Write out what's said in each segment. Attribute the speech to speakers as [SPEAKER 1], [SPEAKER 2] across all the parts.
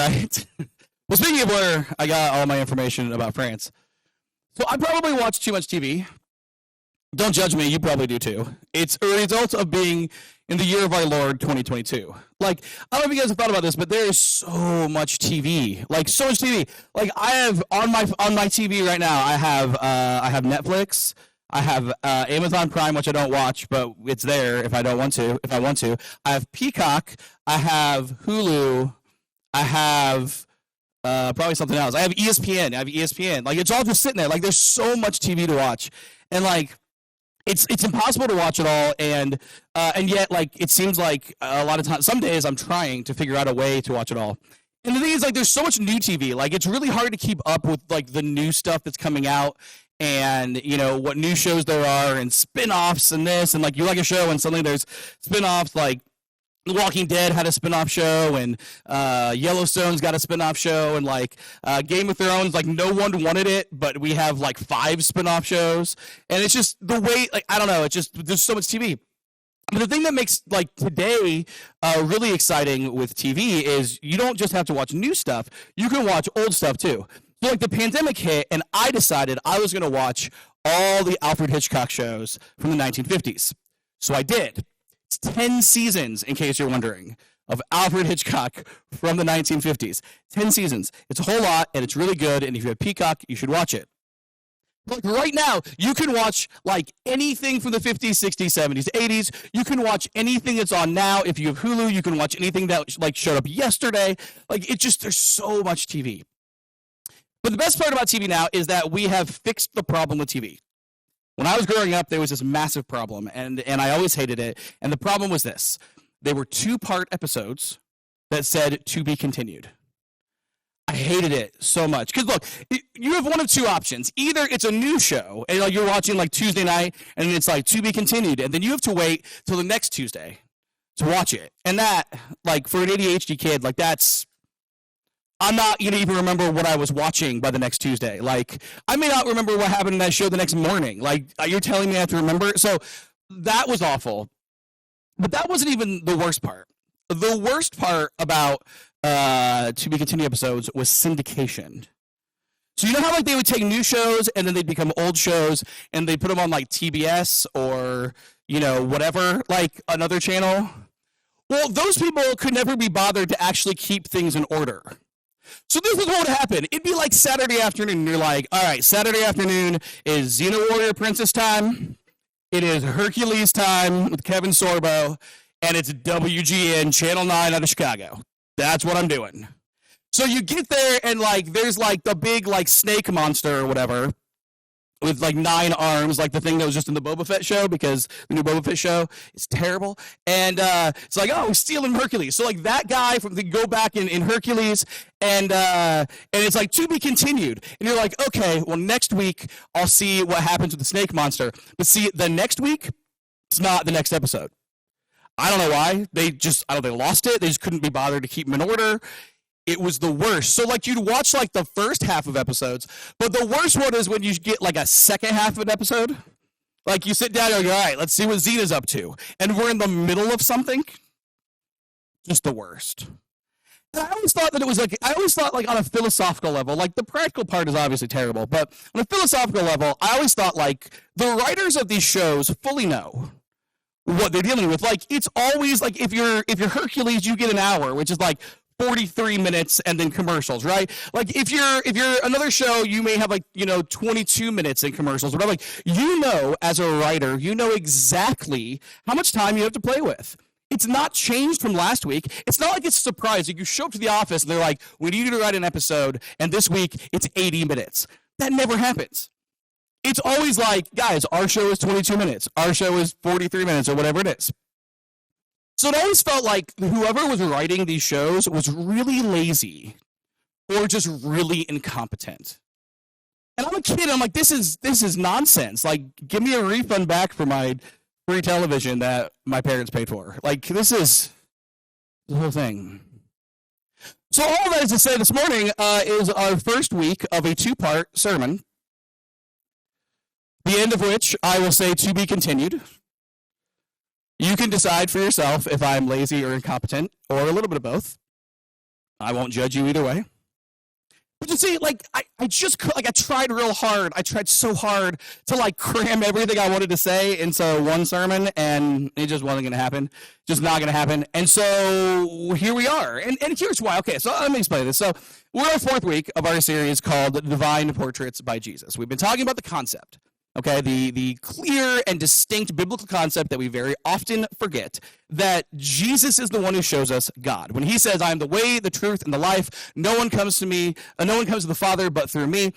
[SPEAKER 1] right? Well, speaking of where I got all my information about France, so I probably watch too much TV. Don't judge me, you probably do too. It's a result of being in the year of our Lord 2022. Like, I don't know if you guys have thought about this, but there is so much TV. Like, so much TV. Like, I have on my TV right now, I have Netflix, I have Amazon Prime, which I don't watch, but it's there if I want to. I have Peacock, I have Hulu, I have probably something else. I have ESPN. Like, it's all just sitting there. Like, there's so much TV to watch. And, like, it's impossible to watch it all, and yet, like, it seems like a lot of times, some days I'm trying to figure out a way to watch it all. And the thing is, like, there's so much new TV. Like, it's really hard to keep up with, like, the new stuff that's coming out and, you know, what new shows there are and spin-offs and this. And, like, you like a show and suddenly there's spin-offs, like, The Walking Dead had a spin-off show, and Yellowstone's got a spin-off show, and like Game of Thrones, like no one wanted it, but we have like 5 spin-off shows, and it's just the way, like, I don't know, it's just, there's so much TV. But the thing that makes like today really exciting with TV is you don't just have to watch new stuff, you can watch old stuff too. So like the pandemic hit, and I decided I was going to watch all the Alfred Hitchcock shows from the 1950s. So I did. It's 10 seasons, in case you're wondering, of Alfred Hitchcock from the 1950s. 10 seasons. It's a whole lot, and it's really good, and if you have Peacock, you should watch it. Like right now, you can watch like anything from the 50s, 60s, 70s, 80s. You can watch anything that's on now. If you have Hulu, you can watch anything that like showed up yesterday. Like it just, there's so much TV. But the best part about TV now is that we have fixed the problem with TV. When I was growing up, there was this massive problem, and I always hated it. And the problem was this. They were 2-part episodes that said, to be continued. I hated it so much. Because, look, you have one of 2 options. Either it's a new show, and like, you're watching, like, Tuesday night, and it's, like, to be continued. And then you have to wait till the next Tuesday to watch it. And that, like, for an ADHD kid, like, that's... I'm not going to even remember what I was watching by the next Tuesday. Like, I may not remember what happened in that show the next morning. Like, you're telling me I have to remember? So that was awful. But that wasn't even the worst part. The worst part about to be continued episodes was syndication. So you know how, like, they would take new shows and then they'd become old shows and they'd put them on, like, TBS or, you know, whatever, like, another channel? Well, those people could never be bothered to actually keep things in order. So this is what would happen. It'd be like Saturday afternoon. You're like, all right, Saturday afternoon is Xena Warrior Princess time. It is Hercules time with Kevin Sorbo. And it's WGN Channel 9 out of Chicago. That's what I'm doing. So you get there and like there's like the big like snake monster or whatever with like 9 arms, like the thing that was just in the Boba Fett show, because the new Boba Fett show is terrible. And it's like, oh, he's stealing Hercules. So like that guy from the go back in Hercules, and it's like to be continued. And you're like, okay, well next week I'll see what happens with the snake monster. But see, the next week, it's not the next episode. I don't know why. They lost it. They just couldn't be bothered to keep them in order. It was the worst. So, like, you'd watch, like, the first half of episodes, but the worst one is when you get, like, a second half of an episode. Like, you sit down and you're like, all right, let's see what Xena's up to. And we're in the middle of something. Just the worst. And I always thought that it was, like, on a philosophical level, like, the practical part is obviously terrible, but on a philosophical level, I always thought, like, the writers of these shows fully know what they're dealing with. Like, it's always, like, if you're Hercules, you get an hour, which is, like, 43 minutes and then commercials, right? Like if you're another show, you may have like, 22 minutes in commercials, whatever. Like, as a writer, you know exactly how much time you have to play with. It's not changed from last week. It's not like it's a surprise. Like you show up to the office and they're like, we need you to write an episode, and this week it's 80 minutes. That never happens. It's always like, guys, our show is 22 minutes. Our show is 43 minutes or whatever it is. So it always felt like whoever was writing these shows was really lazy or just really incompetent. And I'm a kid, I'm like, this is nonsense. Like, give me a refund back for my free television that my parents paid for. Like, this is the whole thing. So all that is to say, this morning is our first week of a 2-part sermon, the end of which I will say to be continued. You can decide for yourself if I'm lazy or incompetent, or a little bit of both. I won't judge you either way. But you see, like, I just, like, I tried real hard. I tried so hard to, like, cram everything I wanted to say into one sermon, and it just wasn't going to happen. Just not going to happen. And so here we are. And here's why. Okay, so let me explain this. So we're in our 4th week of our series called Divine Portraits by Jesus. We've been talking about the concept. Okay, the clear and distinct biblical concept that we very often forget, that Jesus is the one who shows us God. When he says, I am the way, the truth, and the life, no one comes to the Father but through me,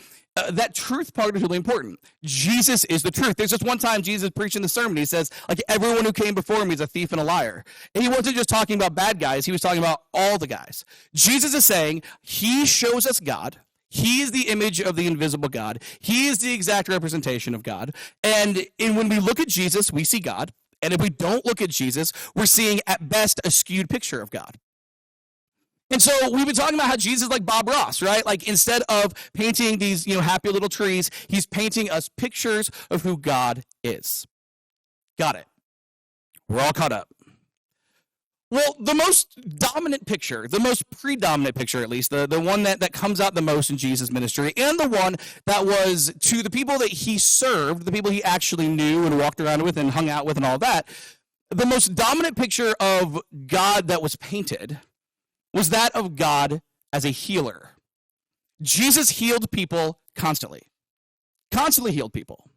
[SPEAKER 1] that truth part is really important. Jesus is the truth. There's just one time Jesus preaching the sermon. He says, like, everyone who came before me is a thief and a liar. And he wasn't just talking about bad guys. He was talking about all the guys. Jesus is saying he shows us God. He is the image of the invisible God. He is the exact representation of God. And when we look at Jesus, we see God. And if we don't look at Jesus, we're seeing at best a skewed picture of God. And so we've been talking about how Jesus is like Bob Ross, right? Like, instead of painting these, happy little trees, he's painting us pictures of who God is. Got it. We're all caught up. Well, the most dominant picture, the most predominant picture at least, the one that comes out the most in Jesus' ministry, and the one that was to the people that he served, the people he actually knew and walked around with and hung out with and all that, the most dominant picture of God that was painted was that of God as a healer. Jesus healed people constantly. Constantly healed people.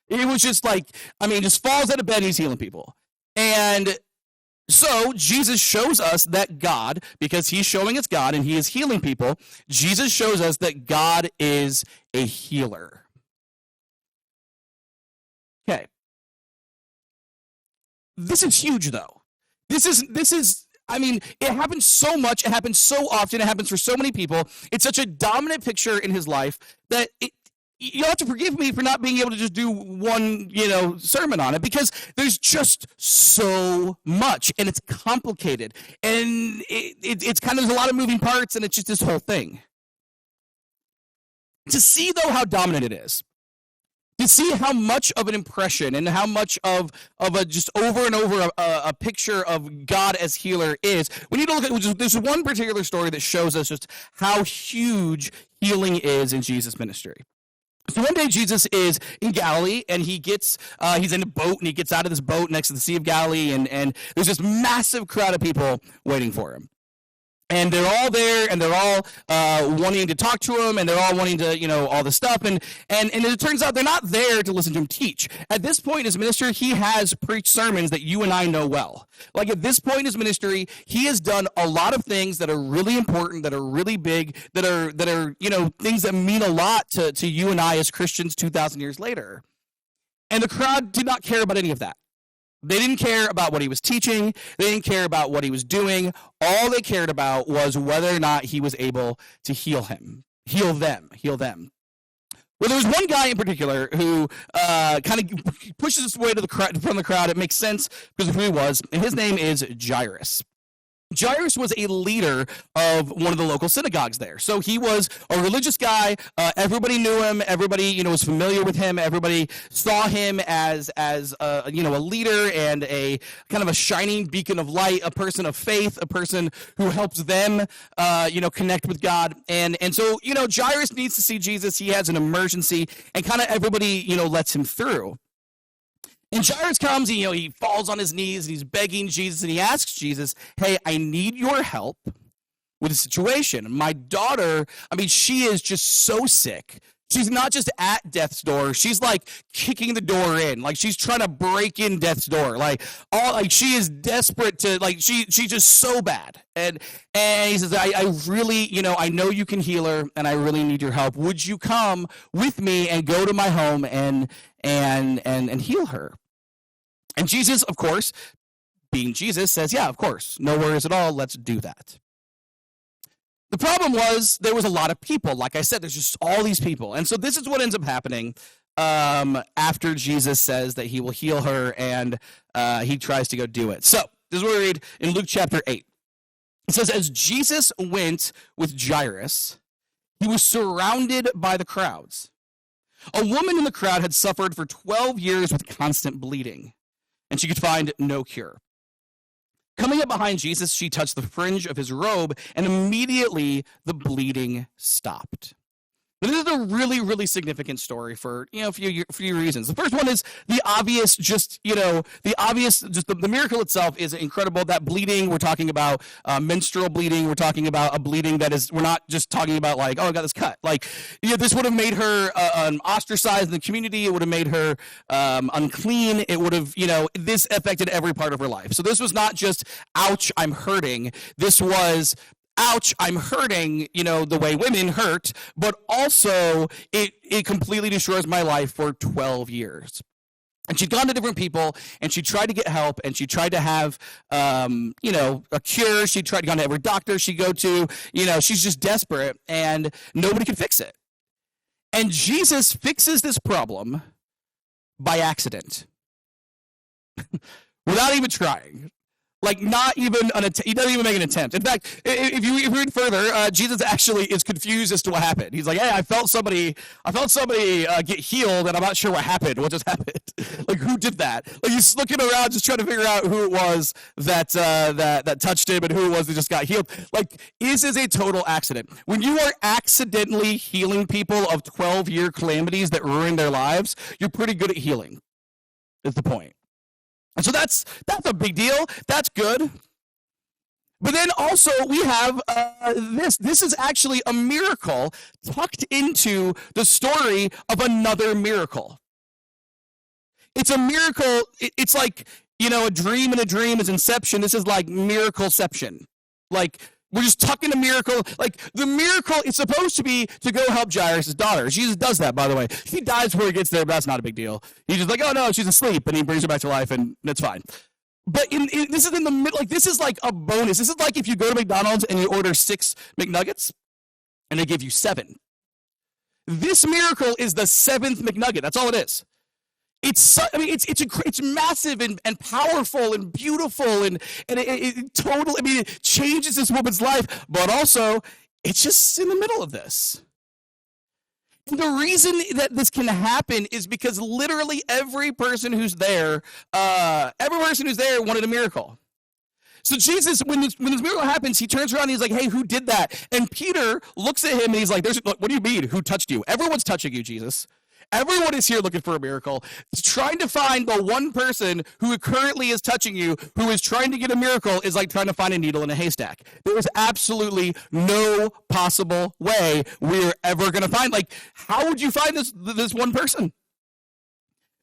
[SPEAKER 1] It was just like, just falls out of bed, he's healing people. And so Jesus shows us that God, because he's showing us God and he is healing people, Jesus shows us that God is a healer. Okay. This is huge, though. This is, it happens so much, it happens so often, it happens for so many people. It's such a dominant picture in his life that you'll have to forgive me for not being able to just do one, sermon on it, because there's just so much, and it's complicated, and it's kind of, there's a lot of moving parts, and it's just this whole thing. To see, though, how dominant it is, to see how much of an impression and how much of a just over and over a picture of God as healer is, we need to look at, there's one particular story that shows us just how huge healing is in Jesus' ministry. So one day Jesus is in Galilee, and he's in a boat, and he gets out of this boat next to the Sea of Galilee, and there's this massive crowd of people waiting for him. And they're all there, and they're all wanting to talk to him, and they're all wanting to, all this stuff. And it turns out they're not there to listen to him teach. At this point in his ministry, he has preached sermons that you and I know well. Like, at this point in his ministry, he has done a lot of things that are really important, that are really big, that are things that mean a lot to you and I as Christians 2,000 years later. And the crowd did not care about any of that. They didn't care about what he was teaching. They didn't care about what he was doing. All they cared about was whether or not he was able to heal them. Well, there was one guy in particular who kind of pushes his way to from the crowd. It makes sense because of who he was, and his name is Jairus. Jairus was a leader of one of the local synagogues there. So he was a religious guy. Everybody knew him. Everybody, was familiar with him. Everybody saw him as a leader and a kind of a shining beacon of light, a person of faith, a person who helps them, connect with God. And so, Jairus needs to see Jesus. He has an emergency, and kind of everybody, lets him through. And Jairus comes, and, he falls on his knees, and he's begging Jesus, and he asks Jesus, hey, I need your help with a situation. My daughter, she is just so sick. She's not just at death's door. She's like kicking the door in. Like, she's trying to break in death's door. She is desperate to, she's just so bad. And he says, I really, I know you can heal her, and I really need your help. Would you come with me and go to my home and heal her? And Jesus, of course, being Jesus, says, yeah, of course. No worries at all. Let's do that. The problem was there was a lot of people. Like I said, there's just all these people. And so this is what ends up happening after Jesus says that he will heal her, and he tries to go do it. So this is what we read in Luke chapter 8. It says, as Jesus went with Jairus, he was surrounded by the crowds. A woman in the crowd had suffered for 12 years with constant bleeding, and she could find no cure. Coming up behind Jesus, she touched the fringe of his robe, and immediately the bleeding stopped. But this is a really, really significant story for, a few reasons. The first one is the obvious, the miracle itself is incredible. That bleeding, we're talking about menstrual bleeding. We're talking about a bleeding that is, we're not just talking about like, oh, I got this cut. Like, this would have made her ostracized in the community. It would have made her unclean. It would have, this affected every part of her life. So this was not just, ouch, I'm hurting. This was, ouch, I'm hurting, the way women hurt, but also it completely destroys my life for 12 years. And she'd gone to different people, and she tried to get help, and she tried to have, a cure. She tried to go to every doctor she'd go to. She's just desperate, and nobody could fix it. And Jesus fixes this problem by accident, without even trying. Like, not even he doesn't even make an attempt. In fact, if you read further, Jesus actually is confused as to what happened. He's like, hey, I felt somebody get healed, and I'm not sure what happened. What just happened? Like, who did that? Like, he's looking around just trying to figure out who it was that touched him and who it was that just got healed. Like, this is a total accident. When you are accidentally healing people of 12-year calamities that ruin their lives, you're pretty good at healing, is the point. And so that's a big deal. That's good. But then also we have this. This is actually a miracle tucked into the story of another miracle. It's a miracle. It's like, a dream in a dream is inception. This is like miracleception. Like, we're just tucking a miracle. Like, the miracle is supposed to be to go help Jairus' daughter. Jesus does that, by the way. She dies before he gets there, but that's not a big deal. He's just like, oh, no, she's asleep, and he brings her back to life, and that's fine. But this is in the middle. Like, this is like a bonus. This is like if you go to McDonald's and you order 6 McNuggets, and they give you 7. This miracle is the 7th McNugget. That's all it is. It's massive and powerful and beautiful and it totally, it changes this woman's life, but also it's just in the middle of this. And the reason that this can happen is because literally every person who's there wanted a miracle. So Jesus, when this miracle happens, he turns around and he's like, hey, who did that? And Peter looks at him and he's like, what do you mean? Who touched you? Everyone's touching you, Jesus. Everyone is here looking for a miracle. It's trying to find the one person who currently is touching you, who is trying to get a miracle, is like trying to find a needle in a haystack. There is absolutely no possible way we're ever going to find. Like, how would you find this one person?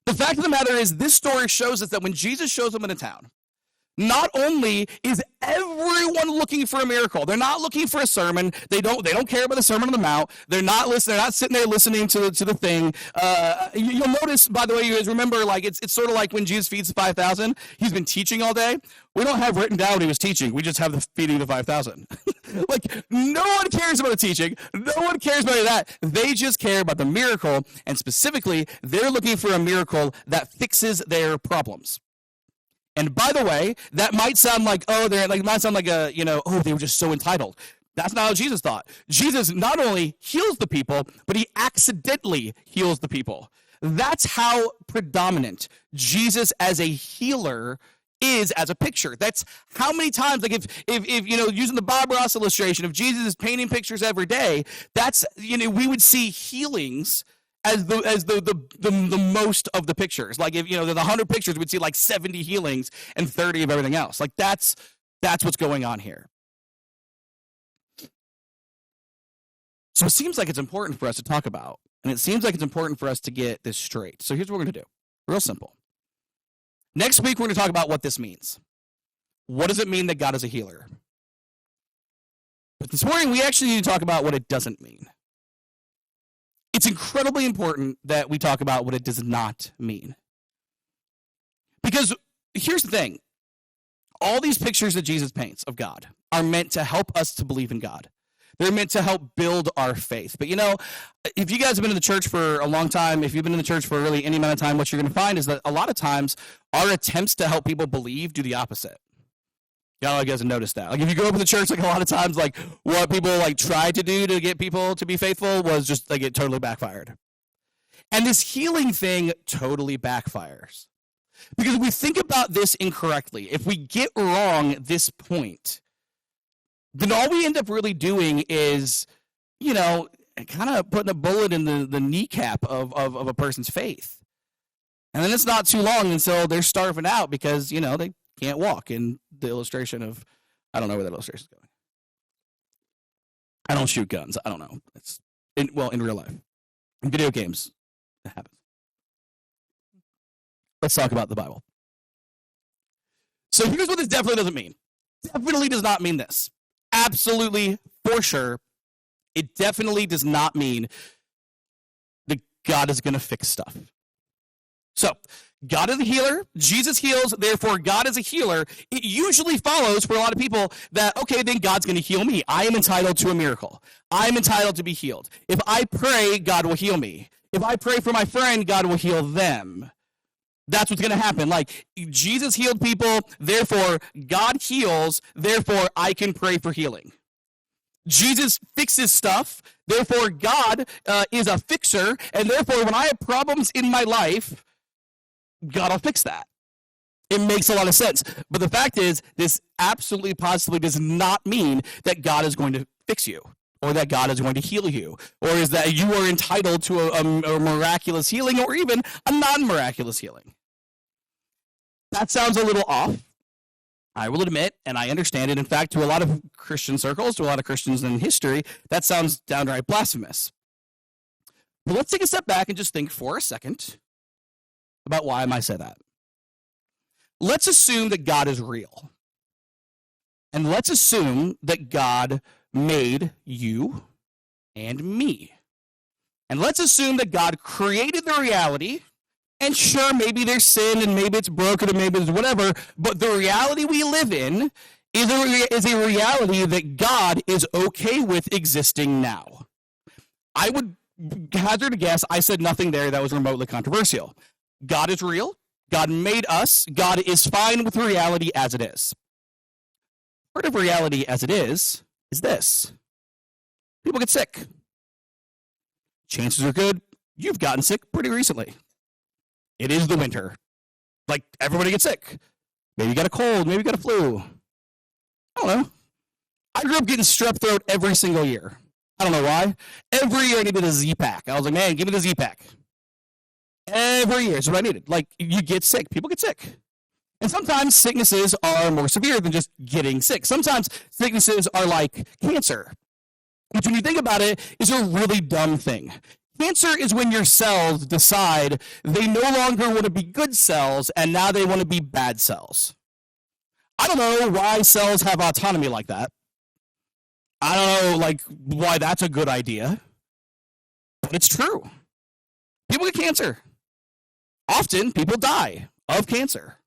[SPEAKER 1] The fact of the matter is, this story shows us that when Jesus shows up in a town, not only is everyone looking for a miracle, they're not looking for a sermon. They don't care about the Sermon on the Mount. They're not listening. They're not sitting there listening to the thing. You'll notice, by the way, you guys remember, like it's sort of like when Jesus feeds the 5,000. He's been teaching all day. We don't have written down what he was teaching. We just have the feeding the 5,000. Like, no one cares about the teaching. No one cares about that. They just care about the miracle, and specifically, they're looking for a miracle that fixes their problems. And by the way, that might sound like, they were just so entitled. That's not how Jesus thought. Jesus not only heals the people, but he accidentally heals the people. That's how predominant Jesus as a healer is as a picture. That's how many times, like if using the Bob Ross illustration, if Jesus is painting pictures every day, that's, we would see healings as the most of the pictures. Like if there's 100 pictures, we'd see like 70 healings and 30 of everything else. Like that's what's going on here. So it seems like it's important for us to talk about, and it seems like it's important for us to get this straight. So here's what we're going to do. Real simple. Next week, we're going to talk about what this means. What does it mean that God is a healer? But this morning, we actually need to talk about what it doesn't mean. It's incredibly important that we talk about what it does not mean. Because here's the thing. All these pictures that Jesus paints of God are meant to help us to believe in God. They're meant to help build our faith. But if you guys have been in the church for a long time, if you've been in the church for really any amount of time, what you're going to find is that a lot of times our attempts to help people believe do the opposite. Y'all guys have noticed that. Like if you go up to the church, like a lot of times, like what people like try to do to get people to be faithful was just like it totally backfired. And this healing thing totally backfires. Because if we think about this incorrectly, if we get wrong this point, then all we end up really doing is, kind of putting a bullet in the kneecap of a person's faith. And then it's not too long until they're starving out because, they can't walk in the illustration of, I don't know where that illustration is going. I don't shoot guns. I don't know. It's in real life. In video games, it happens. Let's talk about the Bible. So here's what this definitely doesn't mean. Definitely does not mean this. Absolutely, for sure, it definitely does not mean that God is going to fix stuff. So, God is a healer. Jesus heals. Therefore, God is a healer. It usually follows for a lot of people that, okay, then God's going to heal me. I am entitled to a miracle. I'm entitled to be healed. If I pray, God will heal me. If I pray for my friend, God will heal them. That's what's going to happen. Like, Jesus healed people. Therefore, God heals. Therefore, I can pray for healing. Jesus fixes stuff. Therefore, God is a fixer. And therefore, when I have problems in my life, God will fix that. It makes a lot of sense. But the fact is, this absolutely positively does not mean that God is going to fix you, or that God is going to heal you, or is that you are entitled to a miraculous healing, or even a non-miraculous healing. That sounds a little off, I will admit, and I understand it. In fact, to a lot of Christian circles, to a lot of Christians in history, that sounds downright blasphemous. But let's take a step back and just think for a second about why I might say that. Let's assume that God is real. And let's assume that God made you and me. And let's assume that God created the reality. And sure, maybe there's sin and maybe it's broken and maybe it's whatever. But the reality we live in is a reality that God is okay with existing now. I would hazard a guess. I said nothing there that was remotely controversial. God is real. God made us. God is fine with reality as it is. Part of reality as it is this. People get sick. Chances are good you've gotten sick pretty recently. It is the winter. Like, everybody gets sick. Maybe you got a cold. Maybe you got a flu. I don't know. I grew up getting strep throat every single year. I don't know why. Every year I needed a Z-Pack. I was like, man, give me the Z-Pack. Every year is what I needed. Like, you get sick. People get sick. And sometimes sicknesses are more severe than just getting sick. Sometimes sicknesses are like cancer, which when you think about it is a really dumb thing. Cancer is when your cells decide they no longer want to be good cells and now they want to be bad cells. I don't know why cells have autonomy like that. I don't know why that's a good idea, but it's true. People get cancer. Often, people die of cancer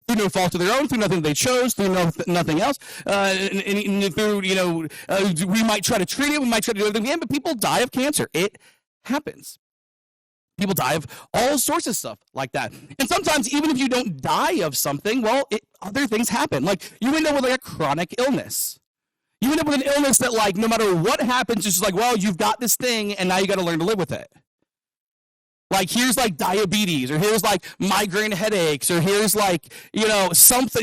[SPEAKER 1] through no fault of their own, through nothing they chose, through nothing else. And through, we might try to treat it, we might try to do everything we can, but people die of cancer. It happens. People die of all sorts of stuff like that. And sometimes, even if you don't die of something, other things happen. Like, you end up with a chronic illness. You end up with an illness that, no matter what happens, it's just you've got this thing, and now you got to learn to live with it. Like, here's diabetes, or here's migraine headaches, or here's something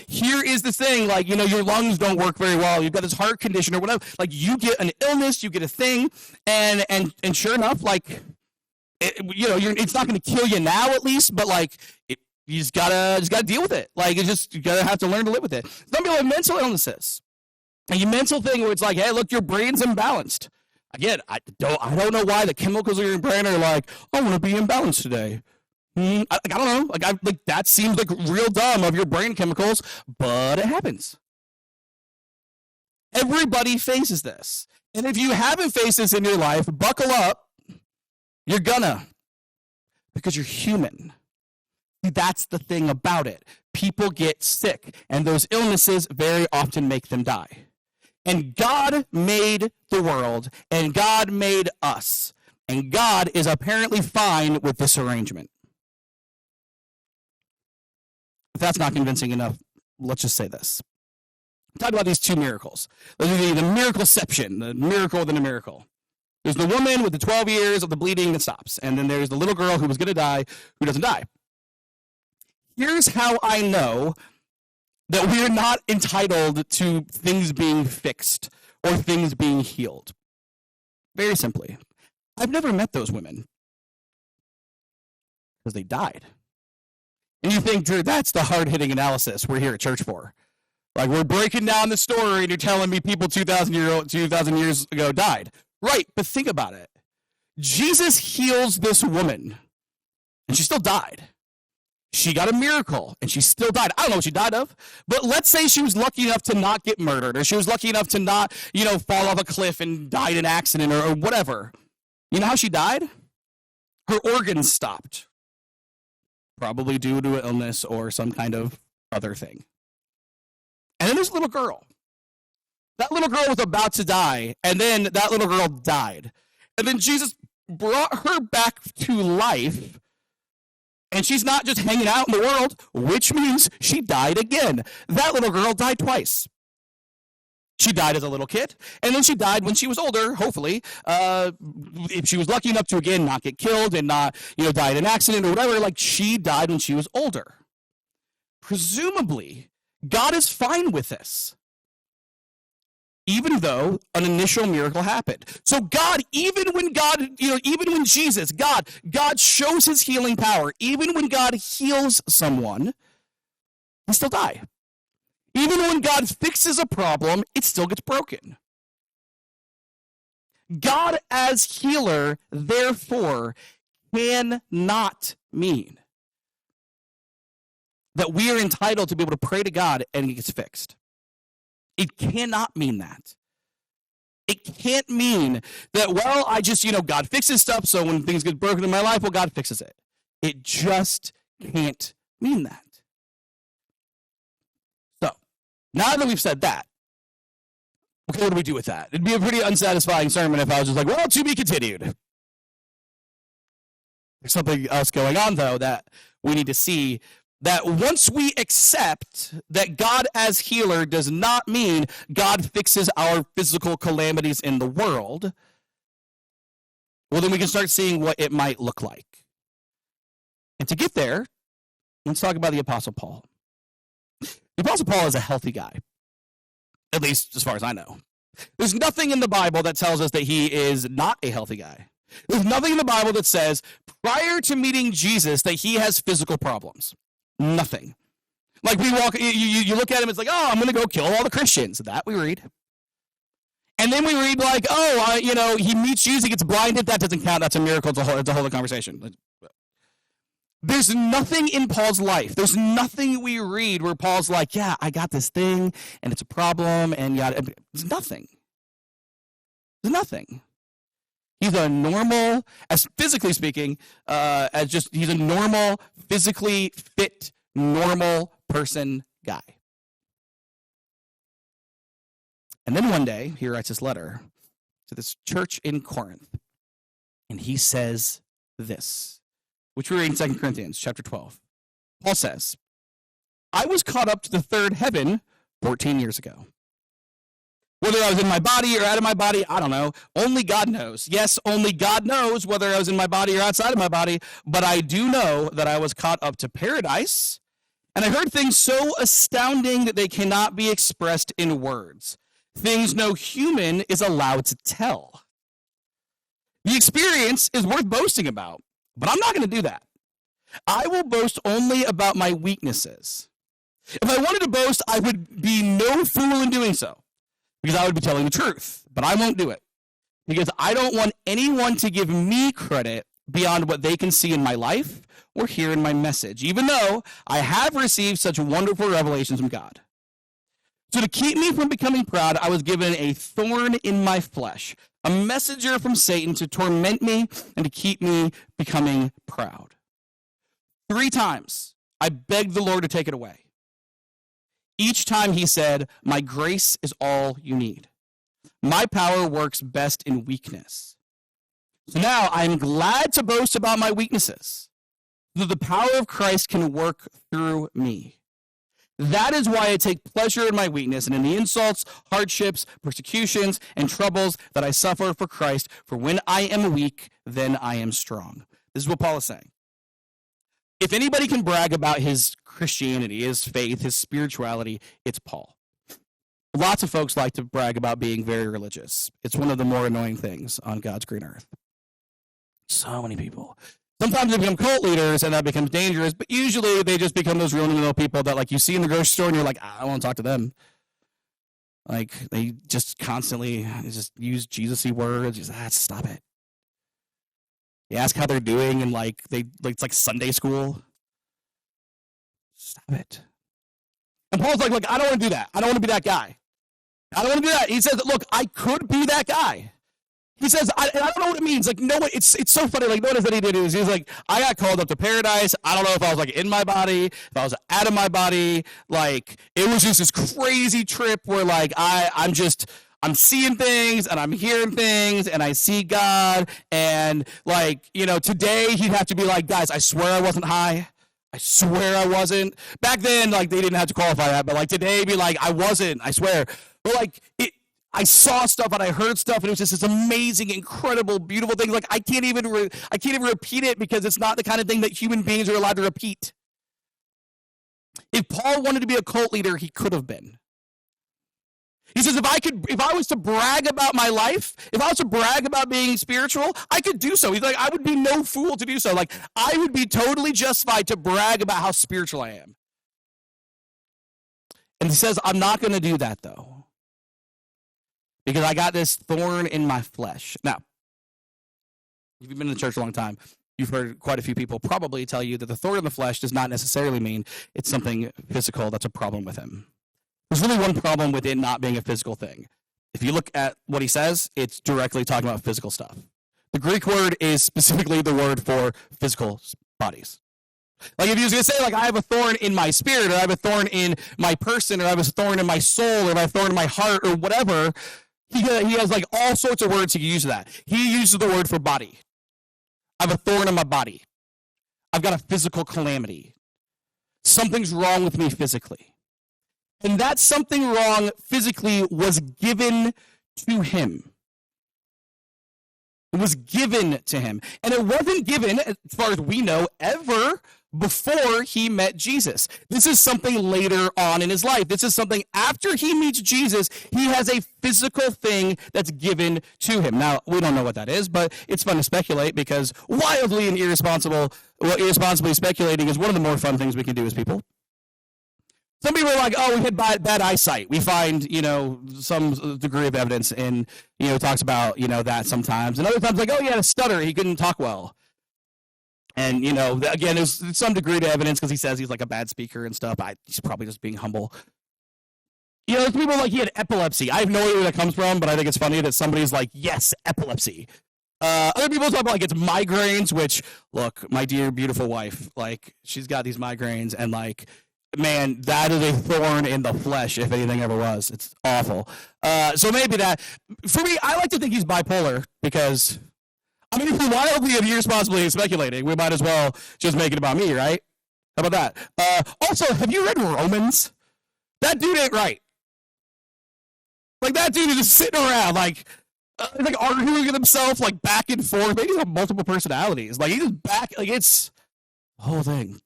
[SPEAKER 1] here is the thing, your lungs don't work very well, you've got this heart condition or whatever. You get an illness, you get a thing, and sure enough, it's not going to kill you now at least, but you just gotta deal with it. You gotta have to learn to live with it. Some people have mental illnesses. A mental thing where it's hey, look, your brain's imbalanced. Again, I don't know why the chemicals in your brain are I want to be imbalanced today. I don't know. That seems real dumb of your brain chemicals, but it happens. Everybody faces this. And if you haven't faced this in your life, buckle up. You're gonna. Because you're human. That's the thing about it. People get sick, and those illnesses very often make them die. And God made the world, and God made us, and God is apparently fine with this arrangement. If that's not convincing enough, let's just say this. Talk about these two miracles. The miracleception, the miracle within a miracle. There's the woman with the 12 years of the bleeding that stops, and then there's the little girl who was going to die who doesn't die. Here's how I know that we're not entitled to things being fixed or things being healed. Very simply, I've never met those women because they died. And you think, Drew, that's the hard-hitting analysis we're here at church for. Like, we're breaking down the story and you're telling me people 2,000 years ago died. Right, but think about it. Jesus heals this woman, and she still died. She got a miracle, and she still died. I don't know what she died of, but let's say she was lucky enough to not get murdered, or she was lucky enough to not, fall off a cliff and die in an accident or whatever. You know how she died? Her organs stopped, probably due to an illness or some kind of other thing. And then there's a little girl. That little girl was about to die, and then that little girl died. And then Jesus brought her back to life, and she's not just hanging out in the world, which means she died again. That little girl died twice. She died as a little kid, and then she died when she was older, hopefully. If she was lucky enough to, again, not get killed and not, die in an accident or whatever, like she died when she was older. Presumably, God is fine with this, even though an initial miracle happened. So God, even when Jesus, God shows his healing power, even when God heals someone, they still die. Even when God fixes a problem, it still gets broken. God as healer, therefore, cannot mean that we are entitled to be able to pray to God and it gets fixed. It cannot mean that. It can't mean that, I just, God fixes stuff, so when things get broken in my life, God fixes it. It just can't mean that. So, now that we've said that, okay, what do we do with that? It'd be a pretty unsatisfying sermon if I was just like, to be continued. There's something else going on, though, that we need to see. That once we accept that God as healer does not mean God fixes our physical calamities in the world, then we can start seeing what it might look like. And to get there, let's talk about the Apostle Paul. The Apostle Paul is a healthy guy, at least as far as I know. There's nothing in the Bible that tells us that he is not a healthy guy. There's nothing in the Bible that says prior to meeting Jesus that he has physical problems. Nothing. Like we walk, you look at him, it's like, I'm going to go kill all the Christians. That we read. And then we read like, he meets Jesus, he gets blinded. That doesn't count. That's a miracle. It's a whole other conversation. There's nothing in Paul's life. There's nothing we read where Paul's like, yeah, I got this thing and it's a problem and there's nothing. There's nothing. He's a normal, as physically speaking, he's a normal, physically fit, normal person guy. And then one day, he writes this letter to this church in Corinth, and he says this, which we read in 2 Corinthians chapter 12. Paul says, I was caught up to the third heaven 14 years ago. Whether I was in my body or out of my body, I don't know. Only God knows. Yes, only God knows whether I was in my body or outside of my body, but I do know that I was caught up to paradise, and I heard things so astounding that they cannot be expressed in words. Things no human is allowed to tell. The experience is worth boasting about, but I'm not going to do that. I will boast only about my weaknesses. If I wanted to boast, I would be no fool in doing so, because I would be telling the truth, but I won't do it, because I don't want anyone to give me credit beyond what they can see in my life or hear in my message, even though I have received such wonderful revelations from God. So to keep me from becoming proud, I was given a thorn in my flesh, a messenger from Satan to torment me and to keep me becoming proud. 3 times I begged the Lord to take it away. Each time he said, my grace is all you need. My power works best in weakness. So now I'm glad to boast about my weaknesses, so that the power of Christ can work through me. That is why I take pleasure in my weakness and in the insults, hardships, persecutions, and troubles that I suffer for Christ. For when I am weak, then I am strong. This is what Paul is saying. If anybody can brag about his Christianity, his faith, his spirituality, it's Paul. Lots of folks like to brag about being very religious. It's one of the more annoying things on God's green earth. So many people. Sometimes they become cult leaders, and that becomes dangerous, but usually they just become those real people that, like, you see in the grocery store, and you're like, I don't want to talk to them. Like, they just constantly just use Jesus-y words. Just, stop it. You ask how they're doing, and, it's like Sunday school. Stop it. And Paul's like, look, I don't want to do that. I don't want to be that guy. I don't want to do that. He says, look, I could be that guy. He says, I don't know what it means. Like, no one, it's so funny. Like, notice that he did is he's like, I got called up to paradise. I don't know if I was like in my body, if I was out of my body. Like, it was just this crazy trip where like I'm seeing things and I'm hearing things and I see God. And like, today he'd have to be like, guys, I swear I wasn't high. I swear I wasn't. Back then, like, they didn't have to qualify that, but like today be like, I wasn't, I swear. But like, I saw stuff and I heard stuff, and it was just this amazing, incredible, beautiful thing. Like, I can't even repeat it because it's not the kind of thing that human beings are allowed to repeat. If Paul wanted to be a cult leader, he could have been. He says, if I was to brag about my life, if I was to brag about being spiritual, I could do so. He's like, I would be no fool to do so. Like, I would be totally justified to brag about how spiritual I am. And he says, I'm not going to do that, though, because I got this thorn in my flesh. Now, if you've been in the church a long time, you've heard quite a few people probably tell you that the thorn in the flesh does not necessarily mean it's something physical that's a problem with him. There's really one problem with it not being a physical thing. If you look at what he says, it's directly talking about physical stuff. The Greek word is specifically the word for physical bodies. Like, if he was going to say, like, I have a thorn in my spirit, or I have a thorn in my person, or I have a thorn in my soul, or I have a thorn in my heart, or whatever, he has like all sorts of words he can use for that. He uses the word for body. I have a thorn in my body. I've got a physical calamity. Something's wrong with me physically. And that something wrong physically was given to him. It was given to him. And it wasn't given, as far as we know, ever before he met Jesus. This is something later on in his life. This is something after he meets Jesus, he has a physical thing that's given to him. Now, we don't know what that is, but it's fun to speculate because wildly and irresponsibly speculating is one of the more fun things we can do as people. Some people are like, oh, we had bad eyesight. We find, some degree of evidence in, talks about, that sometimes. And other times like, oh, he had a stutter. He couldn't talk well. And, again, there's some degree to evidence because he says he's like a bad speaker and stuff. He's probably just being humble. There's people like he had epilepsy. I have no idea where that comes from, but I think it's funny that somebody's like, yes, epilepsy. Other people talk about like it's migraines, which, look, my dear, beautiful wife, like, she's got these migraines and like, man, that is a thorn in the flesh, if anything ever was. It's awful. So maybe that. For me, I like to think he's bipolar because, I mean, if we're wildly and irresponsibly speculating, we might as well just make it about me, right? How about that? Also, have you read Romans? That dude ain't right. Like, that dude is just sitting around, like arguing with himself, like, back and forth. Maybe he's got multiple personalities. Like, he's just back, like, it's the whole thing.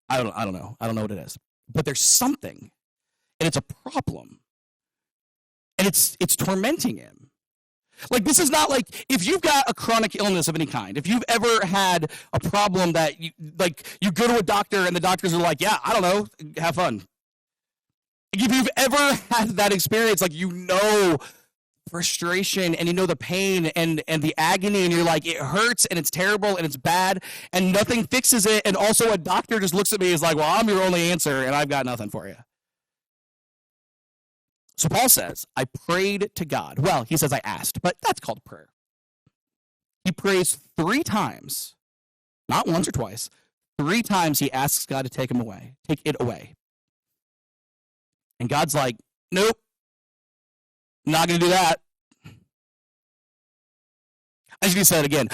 [SPEAKER 1] I don't know. I don't know what it is. But there's something, and it's a problem. And it's tormenting him. Like, this is not like, if you've got a chronic illness of any kind, if you've ever had a problem that you go to a doctor and the doctors are like, yeah, I don't know, have fun. If you've ever had that experience, like, frustration and the pain and the agony, and you're like, it hurts and it's terrible and it's bad and nothing fixes it, and also a doctor just looks at me and is like, well, I'm your only answer and I've got nothing for you. So Paul says, I prayed to God. Well, he says I asked, but that's called prayer. He prays 3 times, not once or twice. 3 times he asks God to take it away. And God's like, nope, not going to do that. As you said again,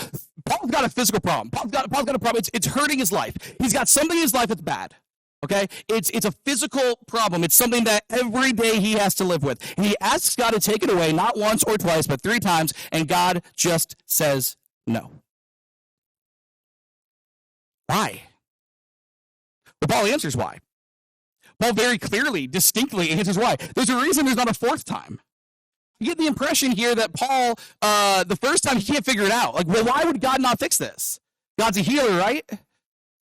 [SPEAKER 1] Paul's got a physical problem. Paul's got a problem. It's hurting his life. He's got something in his life that's bad. Okay? It's a physical problem. It's something that every day he has to live with. And he asks God to take it away, not once or twice, but 3 times, and God just says no. Why? But Paul answers why. Paul very clearly, distinctly answers why. There's a reason there's not a fourth time. You get the impression here that Paul, the first time, he can't figure it out. Like, well, why would God not fix this? God's a healer, right?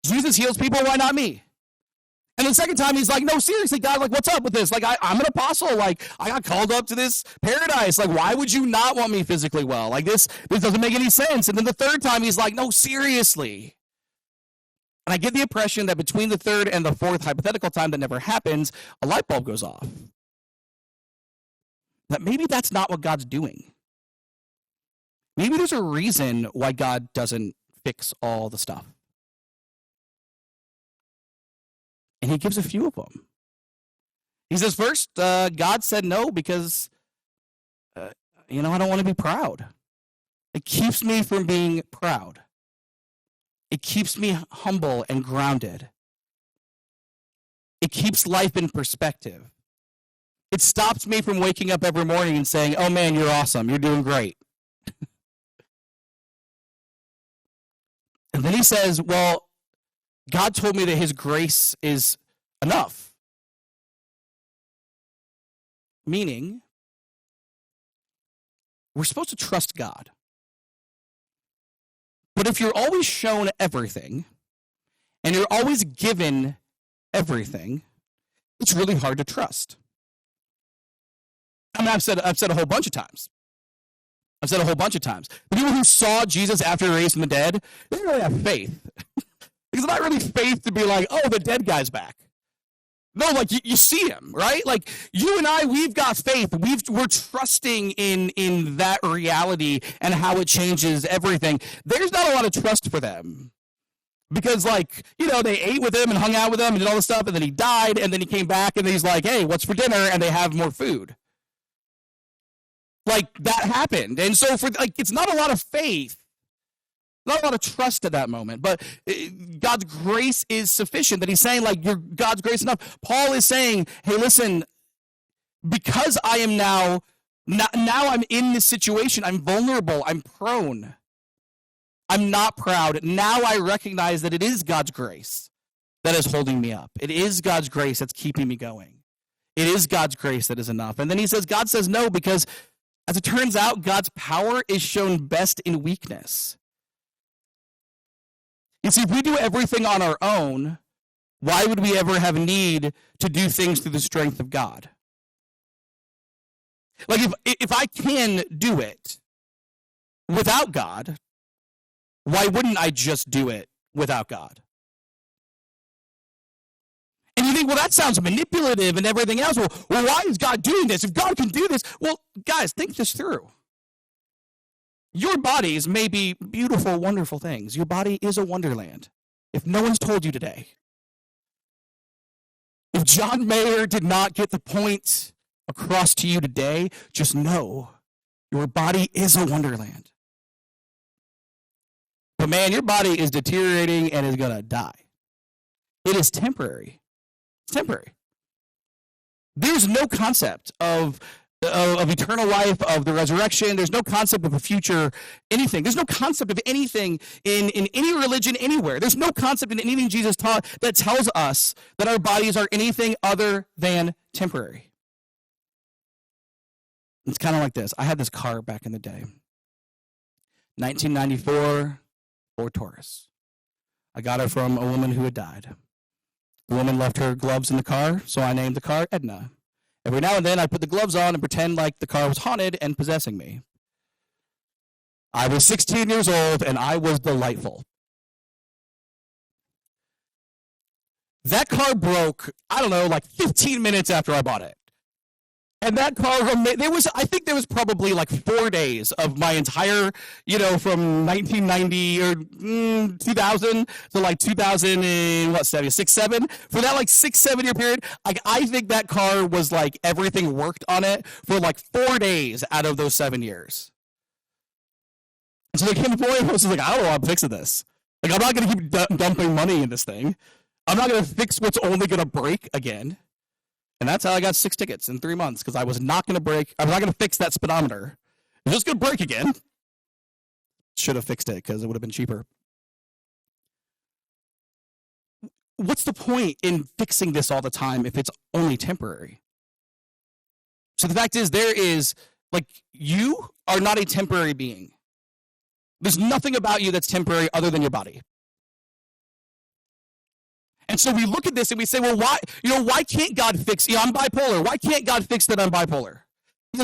[SPEAKER 1] Jesus heals people, why not me? And the second time, he's like, no, seriously, God, like, what's up with this? Like, I'm an apostle. Like, I got called up to this paradise. Like, why would you not want me physically well? Like, this doesn't make any sense. And then the third time, he's like, no, seriously. And I get the impression that between the third and the fourth hypothetical time that never happens, a light bulb goes off. That maybe that's not what God's doing. Maybe there's a reason why God doesn't fix all the stuff. And he gives a few of them. He says, first, God said no because, I don't want to be proud. It keeps me from being proud. It keeps me humble and grounded. It keeps life in perspective. It stops me from waking up every morning and saying, oh man, you're awesome. You're doing great. And then he says, well, God told me that his grace is enough. Meaning, we're supposed to trust God. But if you're always shown everything, and you're always given everything, it's really hard to trust. I mean, I've said a whole bunch of times. The people who saw Jesus after he raised from the dead, they didn't really have faith. Because it's not really faith to be like, oh, the dead guy's back. No, like you see him, right? Like you and I, we've got faith. We're trusting in that reality and how it changes everything. There's not a lot of trust for them. Because they ate with him and hung out with him and did all this stuff, and then he died, and then he came back, and he's like, hey, what's for dinner? And they have more food. Like that happened. And so it's not a lot of faith. Not a lot of trust at that moment, but God's grace is sufficient. That he's saying, God's grace enough. Paul is saying, hey, listen, because I am now I'm in this situation. I'm vulnerable. I'm prone. I'm not proud. Now I recognize that it is God's grace that is holding me up. It is God's grace that's keeping me going. It is God's grace that is enough. And then he says, God says no, because as it turns out, God's power is shown best in weakness. You see, if we do everything on our own, why would we ever have need to do things through the strength of God? Like if I can do it without God, why wouldn't I just do it without God? And you think, well, that sounds manipulative and everything else. Well, why is God doing this? If God can do this, well, guys, think this through. Your bodies may be beautiful, wonderful things. Your body is a wonderland. If no one's told you today. If John Mayer did not get the point across to you today, just know your body is a wonderland. But man, your body is deteriorating and is going to die. It is temporary. It's temporary. There's no concept of eternal life, of the resurrection. There's no concept of a future anything. There's no concept of anything in any religion anywhere. There's no concept in anything Jesus taught that tells us that our bodies are anything other than temporary. It's kind of like this. I had this car back in the day. 1994 Ford Taurus. I got it from a woman who had died. The woman left her gloves in the car, so I named the car Edna. Every now and then, I put the gloves on and pretend like the car was haunted and possessing me. I was 16 years old, and I was delightful. That car broke, 15 minutes after I bought it. And that car, I think there was probably 4 days of my entire, from 1990 or 2000 to 2000 and 6, 7. For that 6-7 year period, I think that car was everything worked on it for 4 days out of those 7 years. And so there came a point where I was I don't know how I'm fixing this. I'm not going to keep dumping money in this thing. I'm not going to fix what's only going to break again. And that's how I got 6 tickets in 3 months, because I was not going to fix that speedometer. It was just going to break again. Should have fixed it because it would have been cheaper. what's the point in fixing this all the time if it's only temporary? So the fact is, you are not a temporary being. There's nothing about you that's temporary other than your body. And so we look at this and we say, well, why can't God fix, I'm bipolar. Why can't God fix that I'm bipolar?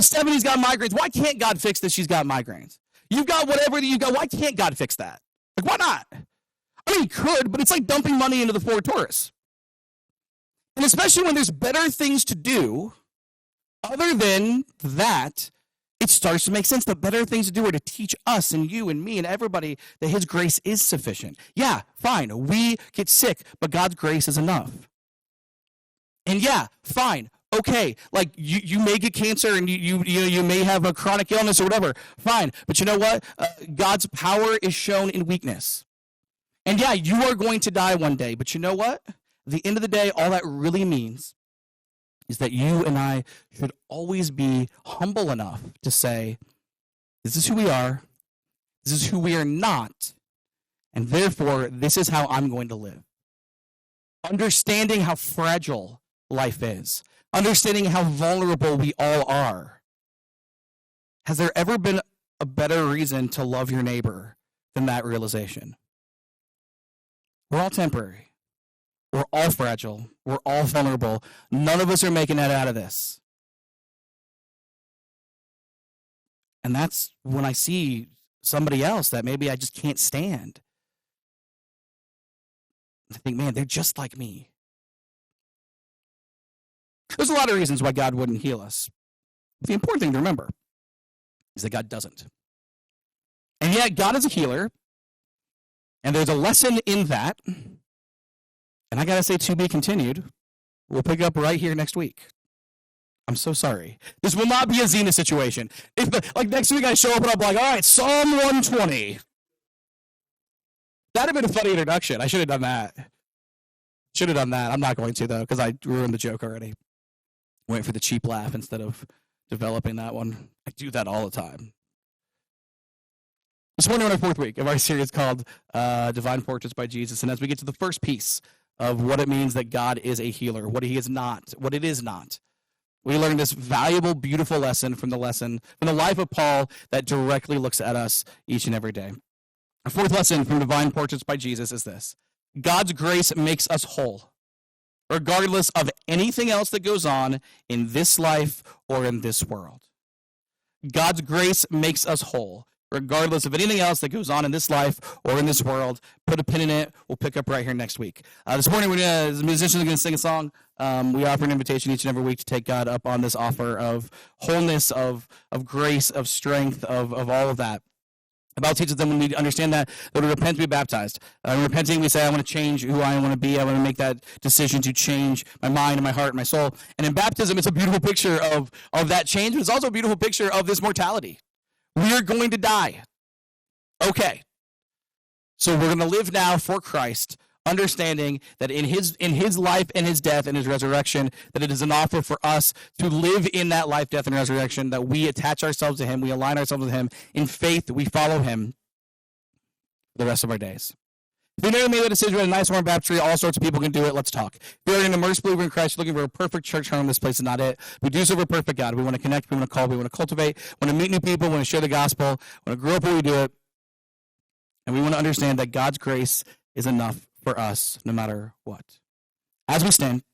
[SPEAKER 1] Stephanie's got migraines. Why can't God fix that she's got migraines? You've got whatever that you got. Why can't God fix that? Like, why not? I mean, he could, but it's like dumping money into the Ford Taurus. And especially when there's better things to do, other than that, it starts to make sense. The better things to do are to teach us and you and me and everybody that his grace is sufficient. Yeah, fine, we get sick, but God's grace is enough. And yeah, fine, okay, like you may get cancer and you may have a chronic illness or whatever, fine. But you know what? God's power is shown in weakness. And yeah, you are going to die one day, but you know what? At the end of the day, all that really means is that you and I should always be humble enough to say, this is who we are, this is who we are not, and therefore, this is how I'm going to live. Understanding how fragile life is, understanding how vulnerable we all are. Has there ever been a better reason to love your neighbor than that realization? We're all temporary. We're all fragile. We're all vulnerable. None of us are making it out of this. And that's when I see somebody else that maybe I just can't stand. I think, man, they're just like me. There's a lot of reasons why God wouldn't heal us. But the important thing to remember is that God doesn't. And yet, God is a healer. And there's a lesson in that. And I got to say, to be continued. We'll pick up right here next week. I'm so sorry. This will not be a Xena situation. Like next week I show up and I'm like, all right, Psalm 120. That'd have been a funny introduction. I should have done that. I'm not going to, though, because I ruined the joke already. Went for the cheap laugh instead of developing that one. I do that all the time. This morning on our fourth week of our series called Divine Portraits by Jesus. And as we get to the first piece of what it means that God is a healer, what he is not, what it is not, we learned this valuable, beautiful lesson from the life of Paul that directly looks at us each and every day. Our fourth lesson from Divine Portraits by Jesus is this: God's grace makes us whole, regardless of anything else that goes on in this life or in this world. God's grace makes us whole, regardless of anything else that goes on in this life or in this world. Put a pin in it. We'll pick up right here next week. This morning, the musicians are going to sing a song. We offer an invitation each and every week to take God up on this offer of wholeness, of grace, of strength, of all of that. The Bible teaches them we need to understand that we repent to be baptized. Repenting, we say, I want to change who I want to be. I want to make that decision to change my mind and my heart and my soul. And in baptism, it's a beautiful picture of that change, but it's also a beautiful picture of this mortality. We are going to die. Okay. So we're going to live now for Christ, understanding that in his life and his death and his resurrection, that it is an offer for us to live in that life, death, and resurrection, that we attach ourselves to him, we align ourselves with him. In faith, we follow him the rest of our days. If you've never made that decision at a nice warm baptistry, all sorts of people can do it. Let's talk. If you're an immersed believer in Christ, looking for a perfect church home, this place is not it. We do serve a perfect God. We want to connect, we want to call, we want to cultivate, we want to meet new people, we want to share the gospel, we want to grow up where we do it. And we want to understand that God's grace is enough for us no matter what. As we stand,